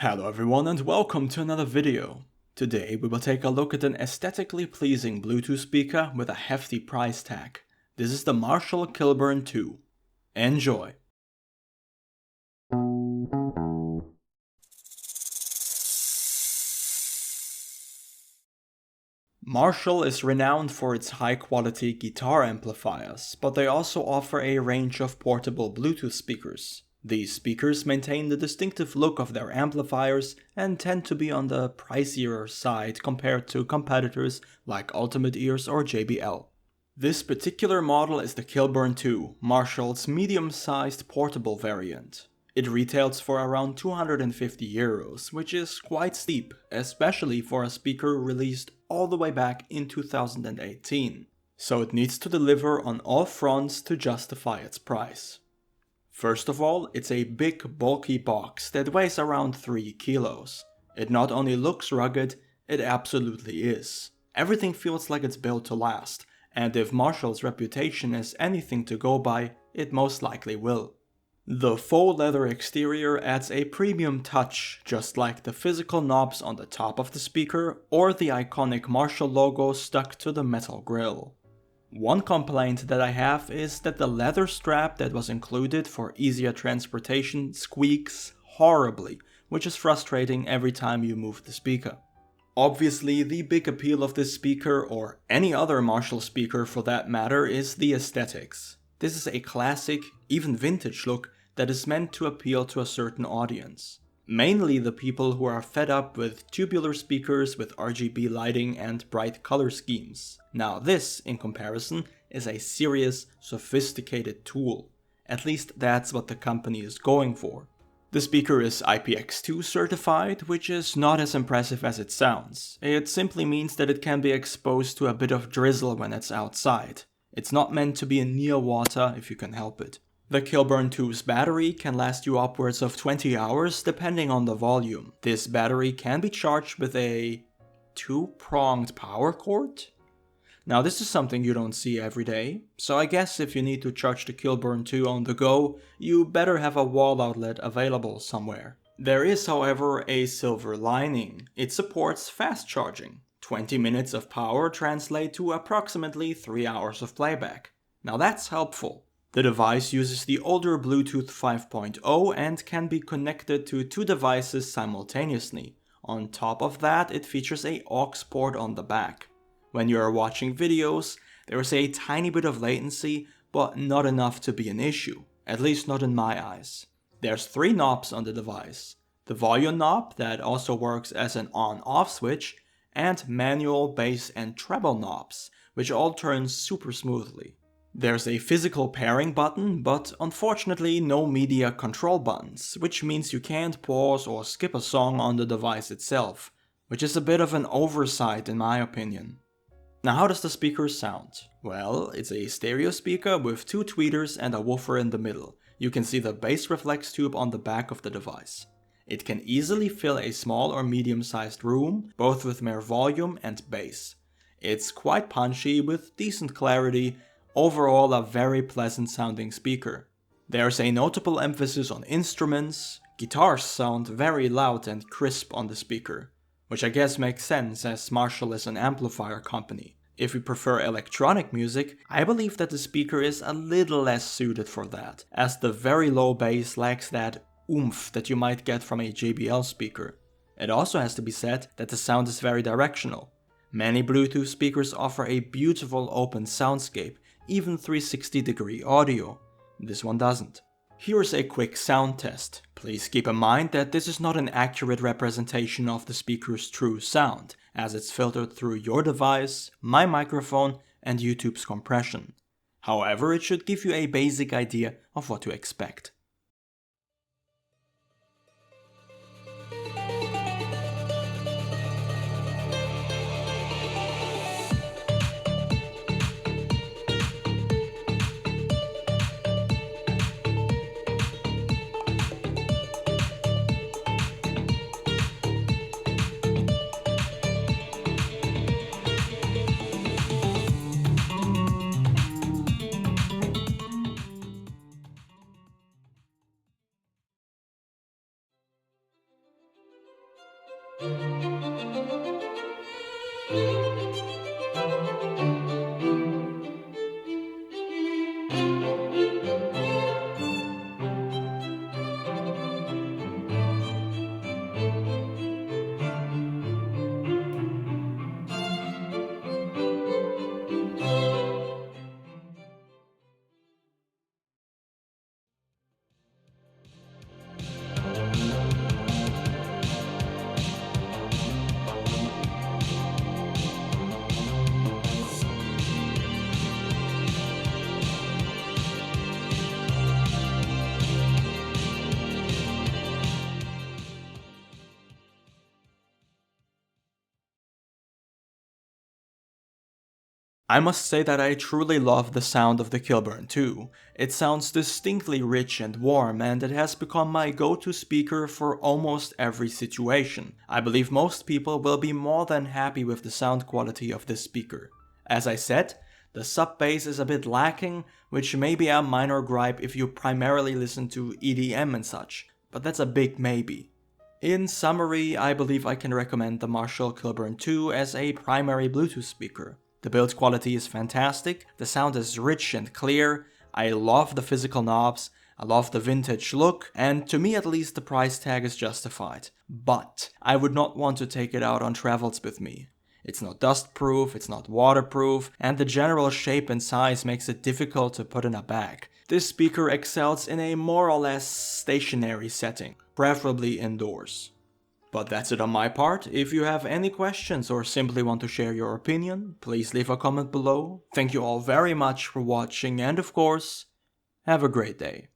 Hello everyone and welcome to another video. Today we will take a look at an aesthetically pleasing Bluetooth speaker with a hefty price tag. This is the Marshall Kilburn 2. Enjoy! Marshall is renowned for its high-quality guitar amplifiers, but they also offer a range of portable Bluetooth speakers. These speakers maintain the distinctive look of their amplifiers and tend to be on the pricier side compared to competitors like Ultimate Ears or JBL. This particular model is the Kilburn 2, Marshall's medium-sized portable variant. It retails for around €250, which is quite steep, especially for a speaker released all the way back in 2018. So it needs to deliver on all fronts to justify its price. First of all, it's a big bulky box that weighs around 3 kilos. It not only looks rugged, it absolutely is. Everything feels like it's built to last, and if Marshall's reputation is anything to go by, it most likely will. The faux leather exterior adds a premium touch, just like the physical knobs on the top of the speaker or the iconic Marshall logo stuck to the metal grille. One complaint that I have is that the leather strap that was included for easier transportation squeaks horribly, which is frustrating every time you move the speaker. Obviously, the big appeal of this speaker, or any other Marshall speaker for that matter, is the aesthetics. This is a classic, even vintage look that is meant to appeal to a certain audience. Mainly the people who are fed up with tubular speakers with RGB lighting and bright color schemes. Now this, in comparison, is a serious, sophisticated tool. At least that's what the company is going for. The speaker is IPX2 certified, which is not as impressive as it sounds. It simply means that it can be exposed to a bit of drizzle when it's outside. It's not meant to be near water if you can help it. The Kilburn 2's battery can last you upwards of 20 hours depending on the volume. This battery can be charged with a two-pronged power cord. Now this is something you don't see every day, so I guess if you need to charge the Kilburn 2 on the go, you better have a wall outlet available somewhere. There is, however, a silver lining. It supports fast charging. 20 minutes of power translate to approximately 3 hours of playback. Now that's helpful. The device uses the older Bluetooth 5.0 and can be connected to two devices simultaneously. On top of that, it features a aux port on the back. When you are watching videos, there is a tiny bit of latency, but not enough to be an issue, at least not in my eyes. There's 3 knobs on the device. The volume knob that also works as an on-off switch, and manual, bass and treble knobs, which all turn super smoothly. There's a physical pairing button, but unfortunately no media control buttons, which means you can't pause or skip a song on the device itself, which is a bit of an oversight in my opinion. Now how does the speaker sound? Well, it's a stereo speaker with 2 tweeters and a woofer in the middle. You can see the bass reflex tube on the back of the device. It can easily fill a small or medium-sized room, both with mere volume and bass. It's quite punchy with decent clarity. Overall, a very pleasant sounding speaker. There's a notable emphasis on instruments. Guitars sound very loud and crisp on the speaker, which I guess makes sense as Marshall is an amplifier company. If you prefer electronic music, I believe that the speaker is a little less suited for that, as the very low bass lacks that oomph that you might get from a JBL speaker. It also has to be said that the sound is very directional. Many Bluetooth speakers offer a beautiful open soundscape, even 360-degree audio. This one doesn't. Here's a quick sound test. Please keep in mind that this is not an accurate representation of the speaker's true sound, as it's filtered through your device, my microphone, and YouTube's compression. However, it should give you a basic idea of what to expect. I must say that I truly love the sound of the Kilburn too. It sounds distinctly rich and warm, and it has become my go-to speaker for almost every situation. I believe most people will be more than happy with the sound quality of this speaker. As I said, the sub-bass is a bit lacking, which may be a minor gripe if you primarily listen to EDM and such, but that's a big maybe. In summary, I believe I can recommend the Marshall Kilburn 2 as a primary Bluetooth speaker. The build quality is fantastic, the sound is rich and clear, I love the physical knobs, I love the vintage look, and to me at least the price tag is justified. But I would not want to take it out on travels with me. It's not dust-proof, it's not waterproof, and the general shape and size makes it difficult to put in a bag. This speaker excels in a more or less stationary setting, preferably indoors. But that's it on my part. If you have any questions or simply want to share your opinion, please leave a comment below. Thank you all very much for watching, and of course, have a great day.